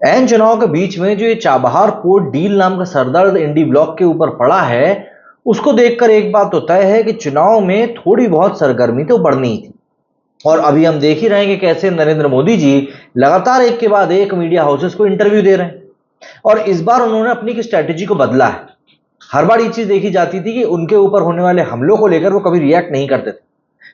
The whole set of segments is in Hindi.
एन चुनाव के बीच में जो ये चाबहार पोर्ट डील नाम का सरदर्द इंडी ब्लॉक के ऊपर पड़ा है, उसको देखकर एक बात तो तय है कि चुनाव में थोड़ी बहुत सरगर्मी तो बढ़नी ही थी। और अभी हम देख ही रहे हैं कि कैसे नरेंद्र मोदी जी लगातार एक के बाद एक मीडिया हाउसेस को इंटरव्यू दे रहे हैं। और इस बार उन्होंने अपनी स्ट्रेटेजी को बदला है। हर बार ये चीज देखी जाती थी कि उनके ऊपर होने वाले हमलों को लेकर वो कभी रिएक्ट नहीं करते थे,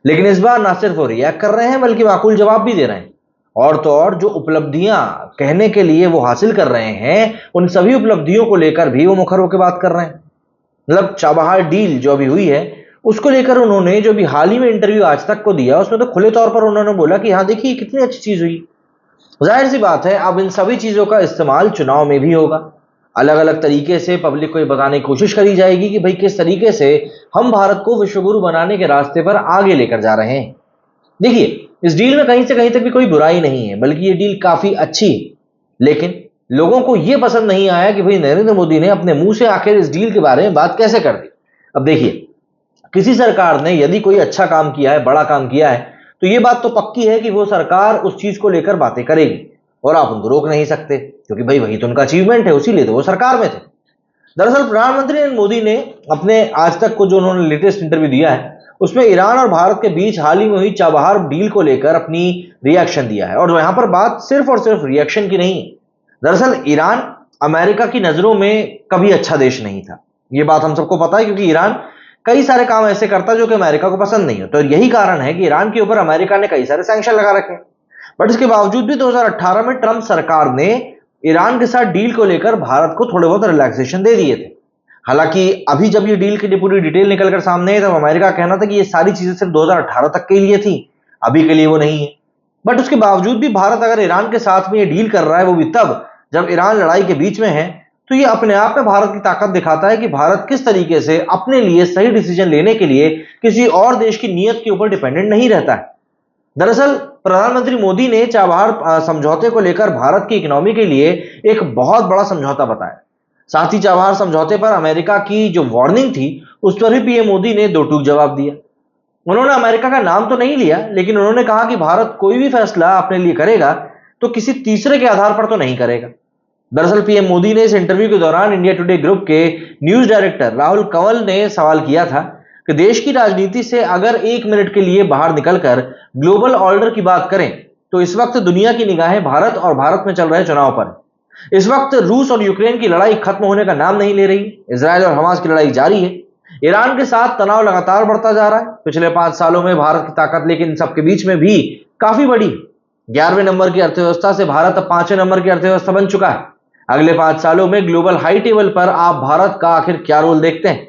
लेकिन इस बार ना सिर्फ वो रिएक्ट कर रहे हैं बल्कि माकूल जवाब भी दे रहे हैं। और तो और जो उपलब्धियां कहने के लिए वो हासिल कर रहे हैं, उन सभी उपलब्धियों को लेकर भी वो मुखर होकर बात कर रहे हैं। मतलब चाबहार डील जो अभी हुई है, उसको लेकर उन्होंने जो भी हाल ही में इंटरव्यू आज तक को दिया, उसमें तो खुले तौर पर उन्होंने बोला कि हाँ देखिए कितनी अच्छी चीज हुई। जाहिर सी बात है, अब इन सभी चीजों का इस्तेमाल चुनाव में भी होगा। अलग अलग तरीके से पब्लिक को ये बताने की कोशिश करी जाएगी कि भाई किस तरीके से हम भारत को विश्वगुरु बनाने के रास्ते पर आगे लेकर जा रहे हैं। देखिए, इस डील में कहीं से कहीं तक भी कोई बुराई नहीं है, बल्कि ये डील काफी अच्छी है। लेकिन लोगों को यह पसंद नहीं आया कि भाई नरेंद्र मोदी ने अपने मुंह से आखिर इस डील के बारे में बात कैसे कर दी। अब देखिए, किसी सरकार ने यदि कोई अच्छा काम किया है, बड़ा काम किया है, तो ये बात तो पक्की है कि वो सरकार उस चीज को लेकर बातें करेगी और आप उनको रोक नहीं सकते, क्योंकि भाई वही तो उनका अचीवमेंट है, उसी लिए तो वो सरकार में थे। दरअसल प्रधानमंत्री नरेंद्र मोदी ने अपने आज तक को जो उन्होंने लेटेस्ट इंटरव्यू दिया है, उसमें ईरान और भारत के बीच हाल ही में हुई चाबहार डील को लेकर अपनी रिएक्शन दिया है। और यहाँ पर बात सिर्फ और सिर्फ रिएक्शन की नहीं है। दरअसल ईरान अमेरिका की नजरों में कभी अच्छा देश नहीं था, ये बात हम सबको पता है, क्योंकि ईरान कई सारे काम ऐसे करता है जो कि अमेरिका को पसंद नहीं हो। तो यही कारण है कि ईरान के ऊपर अमेरिका ने कई सारे सैंक्शन लगा रखे। बट इसके बावजूद भी 2018 में ट्रंप सरकार ने ईरान के साथ डील को लेकर भारत को थोड़े बहुत रिलैक्सेशन दे दिए थे। हालांकि अभी जब ये डील की पूरी डिटेल निकलकर सामने है, तब अमेरिका कहना था कि ये सारी चीजें सिर्फ 2018 तक के लिए थी, अभी के लिए वो नहीं है। बट उसके बावजूद भी भारत अगर ईरान के साथ में ये डील कर रहा है, वो भी तब जब ईरान लड़ाई के बीच में है, तो ये अपने आप में भारत की ताकत दिखाता है कि भारत किस तरीके से अपने लिए सही डिसीजन लेने के लिए किसी और देश की नीयत के ऊपर डिपेंडेंट नहीं रहता है। दरअसल प्रधानमंत्री मोदी ने चाबहार समझौते को लेकर भारत की इकोनॉमी के लिए एक बहुत बड़ा समझौता बताया। साथ ही चाबहार समझौते पर अमेरिका की जो वार्निंग थी, उस पर भी पीएम मोदी ने दो टूक जवाब दिया। उन्होंने अमेरिका का नाम तो नहीं लिया, लेकिन उन्होंने कहा कि भारत कोई भी फैसला अपने लिए करेगा तो किसी तीसरे के आधार पर तो नहीं करेगा। दरअसल पीएम मोदी ने इस इंटरव्यू के दौरान इंडिया टुडे ग्रुप के न्यूज डायरेक्टर राहुल कंवल ने सवाल किया था कि देश की राजनीति से अगर एक मिनट के लिए बाहर निकलकर ग्लोबल ऑर्डर की बात करें, तो इस वक्त दुनिया की निगाहें भारत और भारत में चल रहे चुनाव पर। इस वक्त रूस और यूक्रेन की लड़ाई खत्म होने का नाम नहीं ले रही, इजराइल और हमास की लड़ाई जारी है, ईरान के साथ तनाव लगातार बढ़ता जा रहा है। पिछले 5 सालों में भारत की ताकत लेकिन सबके बीच में भी काफी बड़ी। 11वें नंबर की अर्थव्यवस्था से भारत अब 5वें नंबर की अर्थव्यवस्था बन चुका है। अगले 5 सालों में ग्लोबल हाई टेबल पर आप भारत का आखिर क्या रोल देखते हैं?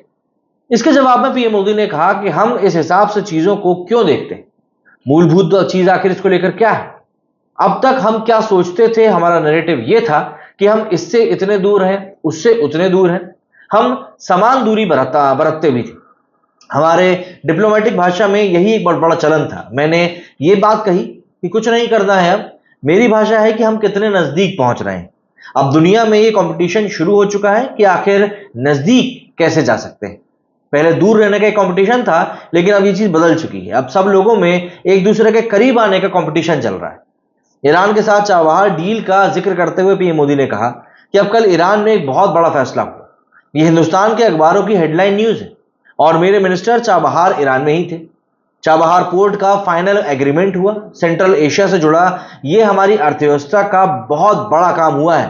इसके जवाब में पीएम मोदी ने कहा कि हम इस हिसाब से चीजों को क्यों देखते हैं, मूलभूत चीज आखिर इसको लेकर क्या है। अब तक हम क्या सोचते थे, हमारा नैरेटिव ये था कि हम इससे इतने दूर हैं, उससे उतने दूर हैं, हम समान दूरी बरतते भी थे। हमारे डिप्लोमेटिक भाषा में यही एक बहुत बड़ा चलन था। मैंने ये बात कही कि कुछ नहीं करना है, अब मेरी भाषा है कि हम कितने नजदीक पहुंच रहे हैं। अब दुनिया में ये कंपटीशन शुरू हो चुका है कि आखिर नजदीक कैसे जा सकते हैं। पहले दूर रहने का एक कंपटीशन था, लेकिन अब ये चीज बदल चुकी है। अब सब लोगों में एक दूसरे के करीब आने का कंपटीशन चल रहा है। ईरान के साथ चाबहार डील का जिक्र करते हुए पीएम मोदी ने कहा कि अब कल ईरान में एक बहुत बड़ा फैसला हुआ। ये हिंदुस्तान के अखबारों की हेडलाइन न्यूज है और मेरे मिनिस्टर चाबहार ईरान में ही थे। चाबहार पोर्ट का फाइनल एग्रीमेंट हुआ, सेंट्रल एशिया से जुड़ा ये हमारी अर्थव्यवस्था का बहुत बड़ा काम हुआ है।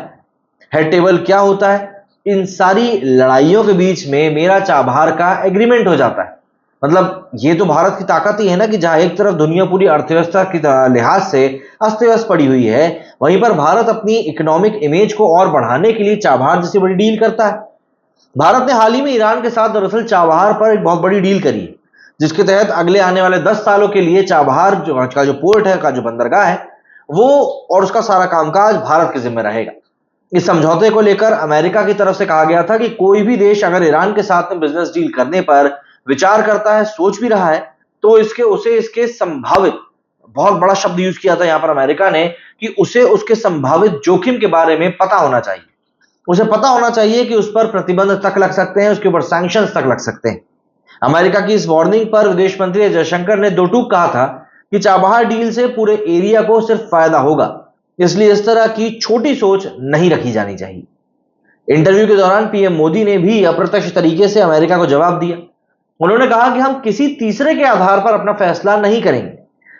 हेड टेबल क्या होता है, इन सारी लड़ाइयों के बीच में मेरा चाबहार का एग्रीमेंट हो जाता है। मतलब ये तो भारत की ताकत ही है ना, कि जहां एक तरफ दुनिया पूरी अर्थव्यवस्था की लिहाज से अस्त व्यस्त पड़ी हुई है, वहीं पर भारत अपनी इकोनॉमिक इमेज को और बढ़ाने के लिए चाबहार जैसी बड़ी डील करता है। भारत ने हाल ही में ईरान के साथ दरअसल चाबहार पर एक बहुत बड़ी डील करी है, जिसके तहत अगले आने वाले 10 सालों के लिए चाबहार का जो पोर्ट है, का जो बंदरगाह है, वो और उसका सारा कामकाज भारत के जिम्मे रहेगा। इस समझौते को लेकर अमेरिका की तरफ से कहा गया था कि कोई भी देश अगर ईरान के साथ में बिजनेस डील करने पर विचार करता है, सोच भी रहा है, तो इसके संभावित, बहुत बड़ा शब्द यूज किया था यहां पर अमेरिका ने, कि उसे उसके संभावित जोखिम के बारे में पता होना चाहिए। उसे पता होना चाहिए कि उस पर प्रतिबंध तक लग सकते हैं, उसके ऊपर सैंक्शंस तक लग सकते हैं। अमेरिका की इस वार्निंग पर विदेश मंत्री जयशंकर ने दो टूक कहा था कि चाबहार डील से पूरे एरिया को सिर्फ फायदा होगा, इसलिए इस तरह की छोटी सोच नहीं रखी जानी चाहिए। इंटरव्यू के दौरान पीएम मोदी ने भी अप्रत्यक्ष तरीके से अमेरिका को जवाब दिया। उन्होंने कहा कि हम किसी तीसरे के आधार पर अपना फैसला नहीं करेंगे,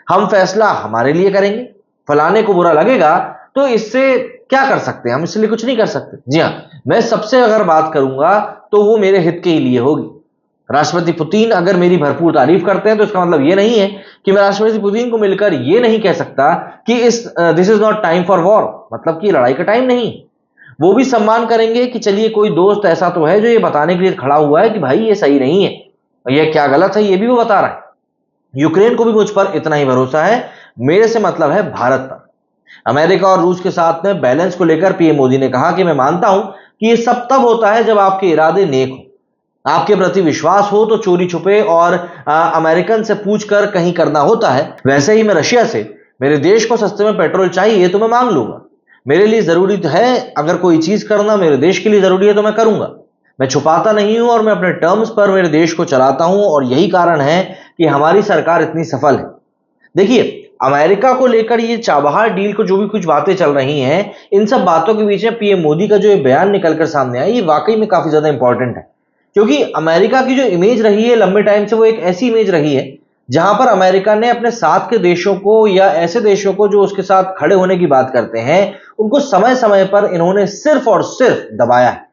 हम फैसला हमारे लिए करेंगे। फलाने को बुरा लगेगा तो इससे क्या कर सकते हैं, हम इसके लिए कुछ नहीं कर सकते। जी हाँ, मैं सबसे अगर बात करूंगा तो वो मेरे हित के ही लिए होगी। राष्ट्रपति पुतिन अगर मेरी भरपूर तारीफ करते हैं तो इसका मतलब ये नहीं है कि मैं राष्ट्रपति पुतिन को मिलकर ये नहीं कह सकता कि this is not time for war, मतलब कि लड़ाई का टाइम नहीं है। वो भी सम्मान करेंगे कि चलिए कोई दोस्त ऐसा तो है जो ये बताने के लिए खड़ा हुआ है कि भाई ये सही नहीं है, ये क्या गलत है, ये भी वो बता रहा है। यूक्रेन को भी मुझ पर इतना ही भरोसा है, मेरे से मतलब है भारत पर। अमेरिका और रूस के साथ में बैलेंस को लेकर पीएम मोदी ने कहा कि मैं मानता हूं कि ये सब तब होता है जब आपके इरादे नेक हो, आपके प्रति विश्वास हो तो चोरी छुपे और अमेरिकन से पूछकर कहीं करना होता है। वैसे ही मैं रशिया से मेरे देश को सस्ते में पेट्रोल चाहिए तो मैं मांग लूंगा। मेरे लिए जरूरी तो है, अगर कोई चीज करना मेरे देश के लिए जरूरी है तो मैं करूंगा। मैं छुपाता नहीं हूं और मैं अपने टर्म्स पर मेरे देश को चलाता हूं, और यही कारण है कि हमारी सरकार इतनी सफल है। देखिए, अमेरिका को लेकर ये चाबहार डील को जो भी कुछ बातें चल रही हैं, इन सब बातों के बीच में पीएम मोदी का जो ये बयान निकलकर सामने आया, ये वाकई में काफी ज्यादा इंपॉर्टेंट है। क्योंकि अमेरिका की जो इमेज रही है लंबे टाइम से, वो एक ऐसी इमेज रही है जहां पर अमेरिका ने अपने साथ के देशों को या ऐसे देशों को जो उसके साथ खड़े होने की बात करते हैं, उनको समय समय पर इन्होंने सिर्फ और सिर्फ दबाया है।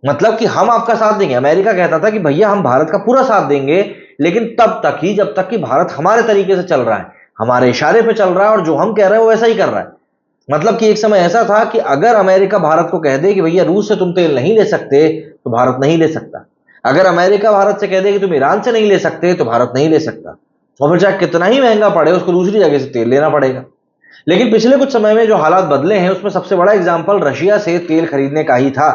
मतलब कि हम आपका साथ देंगे, अमेरिका कहता था कि भैया हम भारत का पूरा साथ देंगे, लेकिन तब तक ही जब तक कि भारत हमारे तरीके से चल रहा है, हमारे इशारे पे चल रहा है और जो हम कह रहे हैं वो वैसा ही कर रहा है। मतलब कि एक समय ऐसा था कि अगर अमेरिका भारत को कह दे कि भैया रूस से तुम तेल नहीं ले सकते तो भारत नहीं ले सकता। अगर अमेरिका भारत से कह दे कि तुम ईरान से नहीं ले सकते तो भारत नहीं ले सकता, और फिर चाहे कितना ही महंगा पड़े उसको दूसरी जगह से तेल लेना पड़ेगा। लेकिन पिछले कुछ समय में जो हालात बदले हैं, उसमें सबसे बड़ा एग्जाम्पल रशिया से तेल खरीदने का ही था।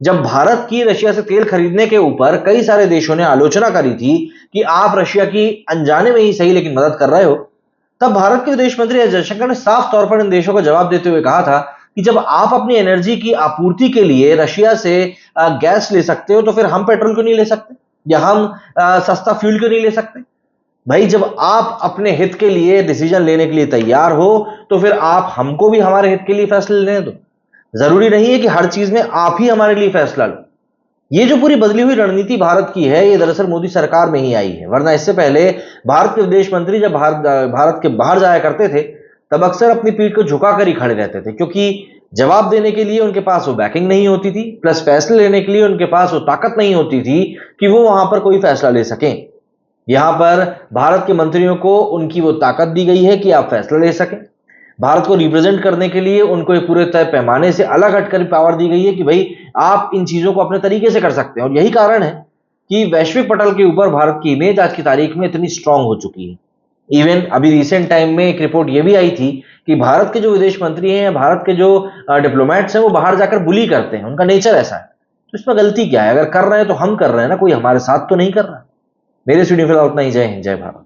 जब भारत की रशिया से तेल खरीदने के ऊपर कई सारे देशों ने आलोचना करी थी कि आप रशिया की अनजाने में ही सही लेकिन मदद कर रहे हो, तब भारत के विदेश मंत्री एस जयशंकर ने साफ तौर पर इन देशों को जवाब देते हुए कहा था कि जब आप अपनी एनर्जी की आपूर्ति के लिए रशिया से गैस ले सकते हो तो फिर हम पेट्रोल क्यों नहीं ले सकते, या हम सस्ता फ्यूल क्यों नहीं ले सकते। भाई, जब आप अपने हित के लिए डिसीजन लेने के लिए तैयार हो तो फिर आप हमको भी हमारे हित के लिए फैसले लेने दो। जरूरी नहीं है कि हर चीज में आप ही हमारे लिए फैसला लो। ये जो पूरी बदली हुई रणनीति भारत की है, ये दरअसल मोदी सरकार में ही आई है, वरना इससे पहले भारत के विदेश मंत्री जब भारत के बाहर जाया करते थे तब अक्सर अपनी पीठ को झुकाकर ही खड़े रहते थे, क्योंकि जवाब देने के लिए उनके पास वो बैकिंग नहीं होती थी, प्लस फैसले लेने के लिए उनके पास वो ताकत नहीं होती थी कि वो वहां पर कोई फैसला ले सकें। यहां पर भारत के मंत्रियों को उनकी वो ताकत दी गई है कि आप फैसला ले सकें। भारत को रिप्रेजेंट करने के लिए उनको एक पूरे तय पैमाने से अलग हटकर पावर दी गई है कि भाई आप इन चीजों को अपने तरीके से कर सकते हैं। और यही कारण है कि वैश्विक पटल के ऊपर भारत की इमेज आज की तारीख में इतनी स्ट्रांग हो चुकी है। इवन अभी रिसेंट टाइम में एक रिपोर्ट ये भी आई थी कि भारत के जो विदेश मंत्री हैं, भारत के जो डिप्लोमेट्स हैं, वो बाहर जाकर बुली करते हैं, उनका नेचर ऐसा है। तो इसमें गलती क्या है? अगर कर रहे हैं तो हम कर रहे हैं ना, कोई हमारे साथ तो नहीं कर रहा। मेरे स्टूडियो फिलहाल उतना ही। जय हिंद, जय भारत।